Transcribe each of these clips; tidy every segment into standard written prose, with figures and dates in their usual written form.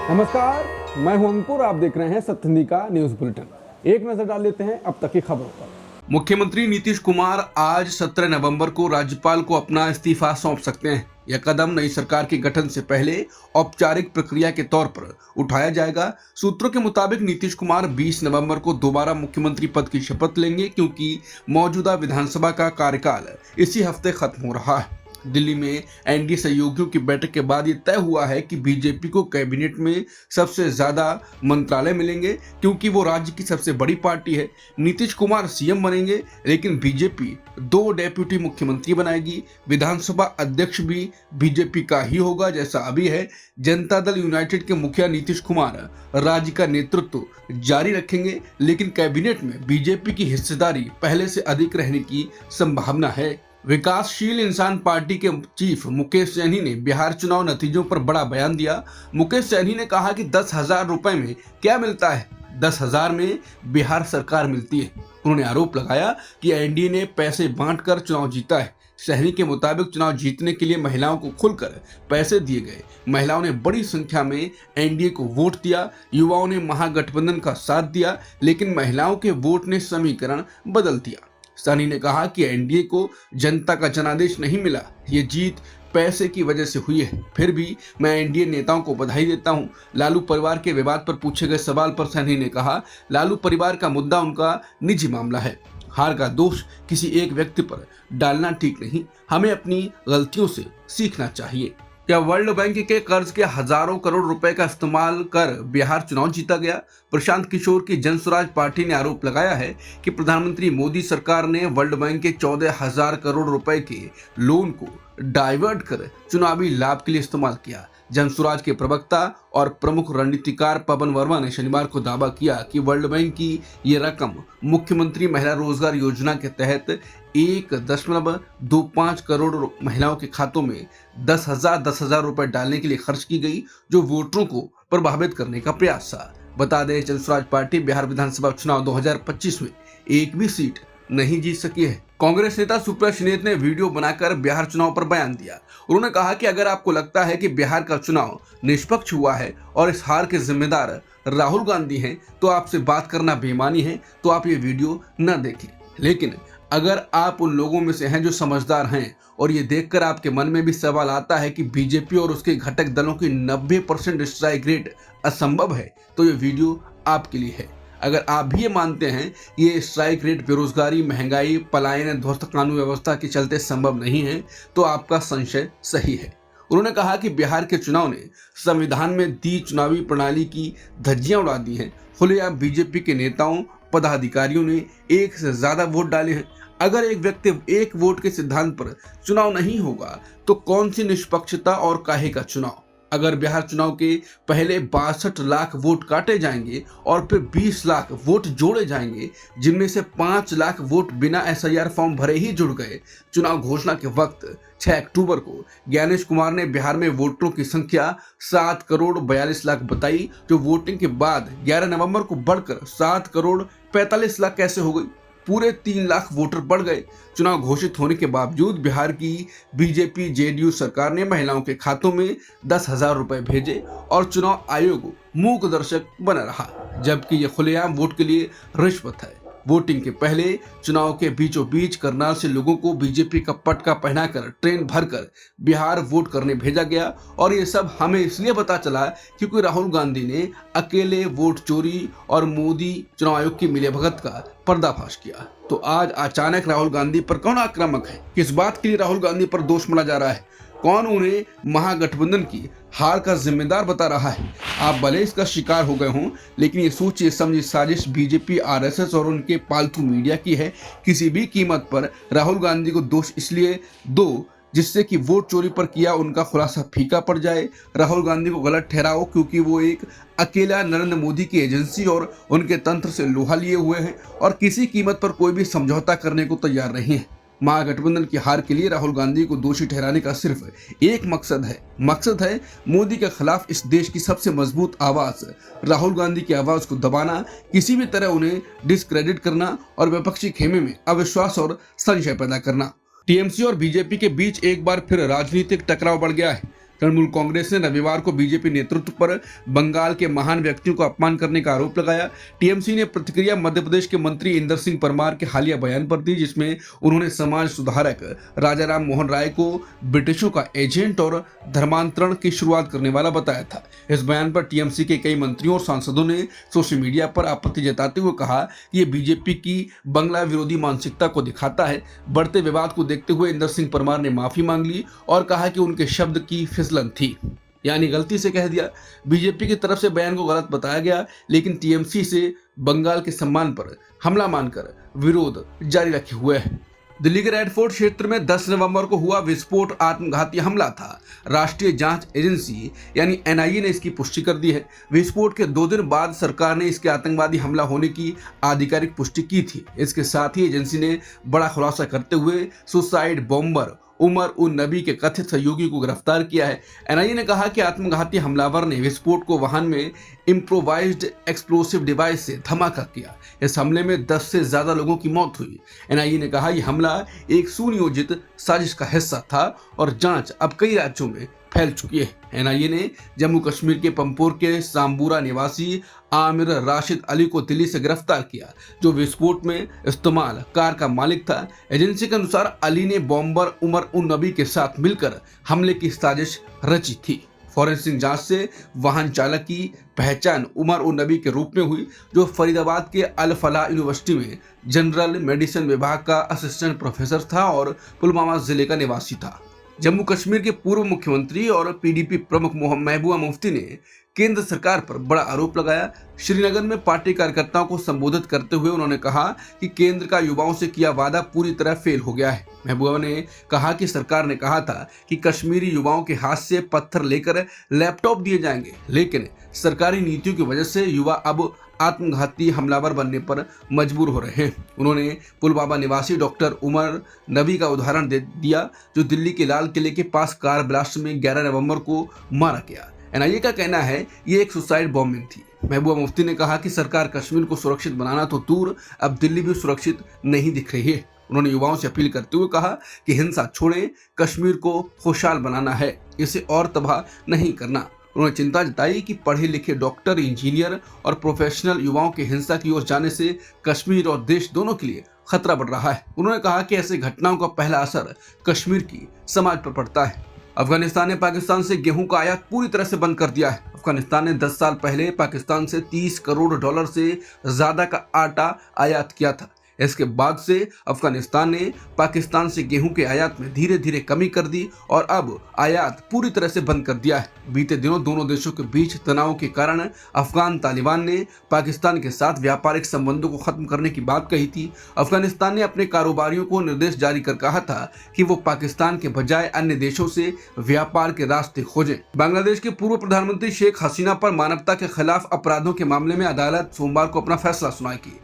नमस्कार, मैं हूं अंकुर। आप देख रहे हैं सत्यनिधि का न्यूज बुलेटिन। एक नजर डाल लेते हैं अब तक की खबरों पर। मुख्यमंत्री नीतीश कुमार आज 17 नवंबर को राज्यपाल को अपना इस्तीफा सौंप सकते हैं। यह कदम नई सरकार के गठन से पहले औपचारिक प्रक्रिया के तौर पर उठाया जाएगा। सूत्रों के मुताबिक नीतीश कुमार 20 नवंबर को दोबारा मुख्यमंत्री पद की शपथ लेंगे, क्योंकि मौजूदा विधानसभा का कार्यकाल इसी हफ्ते खत्म हो रहा है। दिल्ली में एनडीए सहयोगियों की बैठक के बाद यह तय हुआ है कि बीजेपी को कैबिनेट में सबसे ज्यादा मंत्रालय मिलेंगे, क्योंकि वो राज्य की सबसे बड़ी पार्टी है। नीतीश कुमार सीएम बनेंगे, लेकिन बीजेपी 2 डेप्यूटी मुख्यमंत्री बनाएगी। विधानसभा अध्यक्ष भी बीजेपी का ही होगा, जैसा अभी है। जनता दल यूनाइटेड के मुखिया नीतीश कुमार राज्य का नेतृत्व जारी रखेंगे, लेकिन कैबिनेट में बीजेपी की हिस्सेदारी पहले से अधिक रहने की संभावना है। विकासशील इंसान पार्टी के चीफ मुकेश सैनी ने बिहार चुनाव नतीजों पर बड़ा बयान दिया। मुकेश सैनी ने कहा कि 10,000 रुपए में क्या मिलता है, 10,000 में बिहार सरकार मिलती है। उन्होंने आरोप लगाया कि एनडीए ने पैसे बांटकर चुनाव जीता है। सैनी के मुताबिक चुनाव जीतने के लिए महिलाओं को खुलकर पैसे दिए गए। महिलाओं ने बड़ी संख्या में एनडीए को वोट दिया। युवाओं ने महागठबंधन का साथ दिया, लेकिन महिलाओं के वोट ने समीकरण बदल दिया। सैनी ने कहा कि एनडीए को जनता का जनादेश नहीं मिला, ये जीत पैसे की वजह से हुई है। फिर भी मैं एनडीए नेताओं को बधाई देता हूं। लालू परिवार के विवाद पर पूछे गए सवाल पर सैनी ने कहा, लालू परिवार का मुद्दा उनका निजी मामला है। हार का दोष किसी एक व्यक्ति पर डालना ठीक नहीं, हमें अपनी गलतियों से सीखना चाहिए। क्या वर्ल्ड बैंक के कर्ज के हजारों करोड़ रुपए का इस्तेमाल कर बिहार चुनाव जीता गया? प्रशांत किशोर की जनसुराज पार्टी ने आरोप लगाया है कि प्रधानमंत्री मोदी सरकार ने वर्ल्ड बैंक के 14,000 करोड़ रुपए के लोन को डाइवर्ट कर चुनावी लाभ के लिए इस्तेमाल किया। जनसुराज के प्रवक्ता और प्रमुख रणनीतिकार पवन वर्मा ने शनिवार को दावा किया कि वर्ल्ड बैंक की ये रकम मुख्यमंत्री महिला रोजगार योजना के तहत 1.25 करोड़ महिलाओं के खातों में 10,000 रुपए डालने के लिए खर्च की गई, जो वोटरों को प्रभावित करने का प्रयास था। बता दें, जनसुराज पार्टी बिहार विधानसभा चुनाव 2025 में एक भी सीट नहीं जीत सकी है। कांग्रेस नेता सुप्रिया श्रीनेत ने वीडियो बनाकर बिहार चुनाव पर बयान दिया। उन्होंने कहा कि अगर आपको लगता है कि बिहार का चुनाव निष्पक्ष हुआ है और इस हार के जिम्मेदार राहुल गांधी हैं, तो आपसे बात करना बेईमानी है, तो आप ये वीडियो न देखें। लेकिन अगर आप उन लोगों में से हैं जो समझदार हैं और ये देखकर आपके मन में भी सवाल आता है कि बीजेपी और उसके घटक दलों की 90% स्ट्राइक रेट असंभव है, तो ये वीडियो आपके लिए है। अगर आप भी ये मानते हैं ये स्ट्राइक रेट बेरोजगारी, महंगाई, पलायन, ध्वस्त कानून व्यवस्था के चलते संभव नहीं है, तो आपका संशय सही है। उन्होंने कहा कि बिहार के चुनाव ने संविधान में दी चुनावी प्रणाली की धज्जियां उड़ा दी हैं। खुलेआम बीजेपी के नेताओं, पदाधिकारियों ने एक से ज्यादा वोट डाले हैं। अगर एक व्यक्ति एक वोट के सिद्धांत पर चुनाव नहीं होगा, तो कौन सी निष्पक्षता और काहे का चुनाव? अगर बिहार चुनाव के पहले 62 लाख वोट काटे जाएंगे और फिर 20 लाख वोट जोड़े जाएंगे, जिनमें से 5 लाख वोट बिना एसआईआर फॉर्म भरे ही जुड़ गए। चुनाव घोषणा के वक्त 6 अक्टूबर को ज्ञानेश कुमार ने बिहार में वोटरों की संख्या 7 करोड़ 42 लाख बताई, जो वोटिंग के बाद 11 नवंबर को बढ़कर 7 करोड़ 45 लाख कैसे हो गई? पूरे 3 लाख वोटर बढ़ गए। चुनाव घोषित होने के बावजूद बिहार की बीजेपी जेडीयू सरकार ने महिलाओं के खातों में 10,000 रुपए भेजे और चुनाव आयोग मूक दर्शक बना रहा, जबकि यह खुलेआम वोट के लिए रिश्वत है। वोटिंग के पहले चुनाव के बीचों बीच करनाल से लोगों को बीजेपी का पटका पहनाकर ट्रेन भरकर बिहार वोट करने भेजा गया, और ये सब हमें इसलिए पता चला क्योंकि राहुल गांधी ने अकेले वोट चोरी और मोदी चुनाव आयोग की मिलीभगत का पर्दाफाश किया। तो आज अचानक राहुल गांधी पर कौन आक्रामक है? किस बात के लिए राहुल गांधी पर दोष मढ़ा जा रहा है? कौन उन्हें महागठबंधन की हार का जिम्मेदार बता रहा है? आप भले इसका शिकार हो गए हों, लेकिन ये सोचिए समझी साजिश बीजेपी, आरएसएस और उनके पालतू मीडिया की है। किसी भी कीमत पर राहुल गांधी को दोष इसलिए दो जिससे कि वोट चोरी पर किया उनका खुलासा फीका पड़ जाए। राहुल गांधी को गलत ठहराओ क्योंकि वो एक अकेला नरेंद्र मोदी की एजेंसी और उनके तंत्र से लोहा लिए हुए हैं और किसी कीमत पर कोई भी समझौता करने को तैयार नहीं है। महागठबंधन की हार के लिए राहुल गांधी को दोषी ठहराने का सिर्फ एक मकसद है मोदी के खिलाफ इस देश की सबसे मजबूत आवाज राहुल गांधी की आवाज को दबाना, किसी भी तरह उन्हें डिस्क्रेडिट करना और विपक्षी खेमे में अविश्वास और संशय पैदा करना। टीएमसी और बीजेपी के बीच एक बार फिर राजनीतिक टकराव बढ़ गया है। तृणमूल कांग्रेस ने रविवार को बीजेपी नेतृत्व पर बंगाल के महान व्यक्तियों को अपमान करने का आरोप लगाया। टीएमसी ने प्रतिक्रिया मध्य प्रदेश के मंत्री इंदर सिंह परमार के हालिया बयान पर दी, जिसमें उन्होंने समाज सुधारक राजा राम मोहन राय को ब्रिटिशों का एजेंट और धर्मांतरण की शुरुआत करने वाला बताया था। इस बयान पर टीएमसी के कई मंत्रियों और सांसदों ने सोशल मीडिया पर आपत्ति जताते हुए कहा कि ये बीजेपी की बंगला विरोधी मानसिकता को दिखाता है। बढ़ते विवाद को देखते हुए इंदर सिंह परमार ने माफी मांग ली और कहा कि उनके शब्द की फिसलन थी, यानी गलती से कह दिया। बीजेपी की तरफ से बयान को गलत बताया गया, लेकिन टीएमसी से बंगाल के सम्मान पर हमला मानकर विरोध जारी रखे हुए है। दिल्ली के रेड फोर्ट क्षेत्र में 10 नवंबर को हुआ विस्फोट आत्मघाती हमला था। राष्ट्रीय जांच एजेंसी यानी एनआईए ने इसकी पुष्टि कर दी है। विस्फोट के 2 दिन बाद सरकार ने इसके आतंकवादी हमला होने की आधिकारिक पुष्टि की थी। इसके साथ ही एजेंसी ने बड़ा खुलासा करते हुए सुसाइड बॉम्बर उमर उन नबी के कथित सहयोगी को गिरफ्तार किया है। एनआईए ने कहा कि आत्मघाती हमलावर ने विस्फोट को वाहन में इम्प्रोवाइज्ड एक्सप्लोसिव डिवाइस से धमाका किया। इस हमले में 10 से ज्यादा लोगों की मौत हुई। एनआईए ने कहा यह हमला एक सुनियोजित साजिश का हिस्सा था और जांच अब कई राज्यों में फैल चुकी है। एनआईए ने जम्मू कश्मीर के पंपोर के सांबूरा निवासी आमिर राशिद अली को दिल्ली से गिरफ्तार किया, जो विस्फोट में इस्तेमाल कार का मालिक था। एजेंसी के अनुसार अली ने बॉम्बर उमर उन नबी के साथ मिलकर हमले की साजिश रची थी। फॉरेंसिक जांच से वाहन चालक की पहचान उमर उन नबी के रूप में हुई, जो फरीदाबाद के अल फलाह यूनिवर्सिटी में जनरल मेडिसिन विभाग का असिस्टेंट प्रोफेसर था और पुलवामा जिले का निवासी था। जम्मू कश्मीर के पूर्व मुख्यमंत्री और पीडीपी प्रमुख महबूबा मुफ्ती ने केंद्र सरकार पर बड़ा आरोप लगाया। श्रीनगर में पार्टी कार्यकर्ताओं को संबोधित करते हुए उन्होंने कहा कि केंद्र का युवाओं से किया वादा पूरी तरह फेल हो गया है। महबूबा ने कहा कि सरकार ने कहा था कि कश्मीरी युवाओं के हाथ से पत्थर लेकर लैपटॉप दिए जाएंगे, लेकिन सरकारी नीतियों की वजह से युवा अब आत्मघाती हमलावर बनने पर मजबूर हो रहे हैं। उन्होंने पुलवामा निवासी डॉक्टर उमर नबी का उदाहरण दे दिया, जो दिल्ली के लाल किले के पास कार ब्लास्ट में 11 नवंबर को मारा गया। एनआईए का कहना है ये एक सुसाइड बॉम्बिंग थी। महबूबा मुफ्ती ने कहा कि सरकार कश्मीर को सुरक्षित बनाना तो दूर, अब दिल्ली भी सुरक्षित नहीं दिख रही है। उन्होंने युवाओं से अपील करते हुए कहा कि हिंसा छोड़ें, कश्मीर को खुशहाल बनाना है, इसे और तबाह नहीं करना। उन्होंने चिंता जताई कि पढ़े लिखे डॉक्टर, इंजीनियर और प्रोफेशनल युवाओं के हिंसा की ओर जाने से कश्मीर और देश दोनों के लिए खतरा बढ़ रहा है। उन्होंने कहा कि ऐसी घटनाओं का पहला असर कश्मीर की समाज पर पड़ता है। अफगानिस्तान ने पाकिस्तान से गेहूं का आयात पूरी तरह से बंद कर दिया है। अफगानिस्तान ने 10 साल पहले पाकिस्तान से $30 करोड़ से ज्यादा का आटा आयात किया था। इसके बाद से अफगानिस्तान ने पाकिस्तान से गेहूं के आयात में धीरे धीरे कमी कर दी और अब आयात पूरी तरह से बंद कर दिया है। बीते दिनों दोनों देशों के बीच तनाव के कारण अफगान तालिबान ने पाकिस्तान के साथ व्यापारिक संबंधों को खत्म करने की बात कही थी। अफगानिस्तान ने अपने कारोबारियों को निर्देश जारी कर कहा था कि वो पाकिस्तान के बजाय अन्य देशों से व्यापार के रास्ते खोजें। बांग्लादेश के पूर्व प्रधानमंत्री शेख हसीना पर मानवता के खिलाफ अपराधों के मामले में अदालत सोमवार को अपना फैसला सुनाएगी।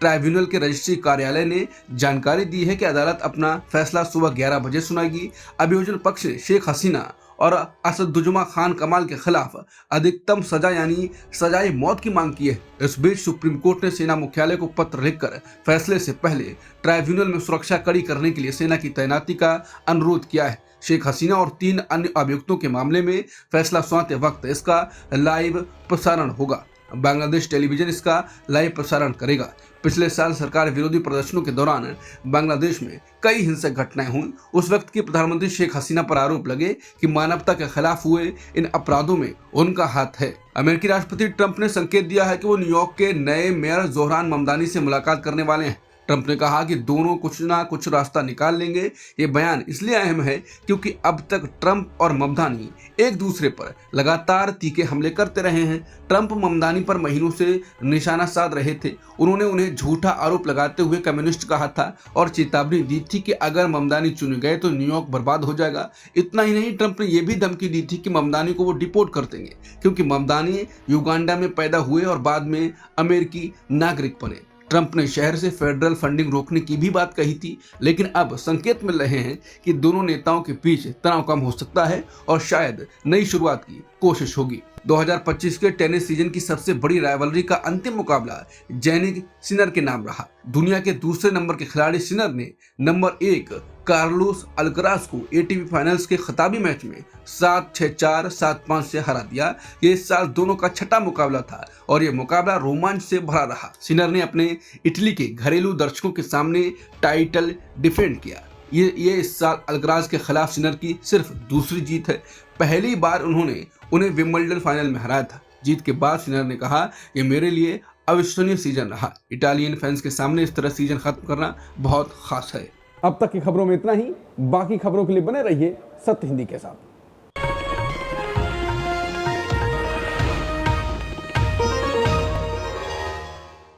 ट्राइब्यूनल के रजिस्ट्री कार्यालय ने जानकारी दी है कि अदालत अपना फैसला सुबह 11 बजे सुनाएगी। अभियोजन पक्ष ने शेख हसीना और असदुजुमा खान कमाल के खिलाफ अधिकतम सजा यानी सजाए मौत की मांग की है। इस बीच सुप्रीम कोर्ट ने सेना मुख्यालय को पत्र लिखकर फैसले से पहले ट्राइब्यूनल में सुरक्षा कड़ी करने के लिए सेना की तैनाती का अनुरोध किया है। शेख हसीना और 3 अन्य अभियुक्तों के मामले में फैसला सुनाते वक्त इसका लाइव प्रसारण होगा। बांग्लादेश टेलीविजन इसका लाइव प्रसारण करेगा। पिछले साल सरकार विरोधी प्रदर्शनों के दौरान बांग्लादेश में कई हिंसक घटनाएं हुई। उस वक्त की प्रधानमंत्री शेख हसीना पर आरोप लगे कि मानवता के खिलाफ हुए इन अपराधों में उनका हाथ है। अमेरिकी राष्ट्रपति ट्रंप ने संकेत दिया है कि वो न्यूयॉर्क के नए मेयर जोहरान ममदानी से मुलाकात करने वाले हैं। ट्रंप ने कहा कि दोनों कुछ ना कुछ रास्ता निकाल लेंगे। ये बयान इसलिए अहम है क्योंकि अब तक ट्रंप और ममदानी एक दूसरे पर लगातार तीखे हमले करते रहे हैं। ट्रंप ममदानी पर महीनों से निशाना साध रहे थे। उन्होंने उन्हें झूठा आरोप लगाते हुए कम्युनिस्ट कहा था और चेतावनी दी थी कि अगर ममदानी चुने गए तो न्यूयॉर्क बर्बाद हो जाएगा। इतना ही नहीं, ट्रंप ने यह भी धमकी दी थी कि ममदानी को वो डिपोर्ट कर देंगे क्योंकि ममदानी युगांडा में पैदा हुए और बाद में अमेरिकी नागरिक बने। ट्रंप ने शहर से फेडरल फंडिंग रोकने की भी बात कही थी, लेकिन अब संकेत मिल रहे हैं कि दोनों नेताओं के बीच तनाव कम हो सकता है और शायद नई शुरुआत की कोशिश होगी। 2025 के टेनिस सीजन की सबसे बड़ी राइवलरी का अंतिम मुकाबला जैनिक सिनर के नाम रहा। दुनिया के दूसरे नंबर के खिलाड़ी सिनर ने नंबर 1 कार्लोस अल्कराज को एटीपी फाइनल्स के खिताबी मैच में 7-6, 4-7-5 से हरा दिया। ये इस साल दोनों का छठा मुकाबला था और ये मुकाबला रोमांच से भरा रहा। सिनर ने अपने इटली के घरेलू दर्शकों के सामने टाइटल डिफेंड किया। ये इस साल अल्कराज के खिलाफ सिनर की सिर्फ दूसरी जीत है। पहली बार उन्होंने उन्हें विंबलडन फाइनल में हराया था। जीत के बाद सिनर ने कहा, ये मेरे लिए अविश्वसनीय सीजन रहा। इटालियन फैंस के सामने इस तरह सीजन खत्म करना बहुत खास है। अब तक की खबरों में इतना ही। बाकी खबरों के लिए बने रहिए सत्य हिंदी के साथ।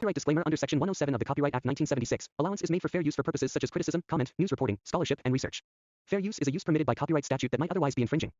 Copyright disclaimer under Section 107 of the Copyright Act 1976. Allowance is made for fair use for purposes such as criticism, comment, news reporting, scholarship, and research. Fair use is a use permitted by copyright statute that might otherwise be infringing.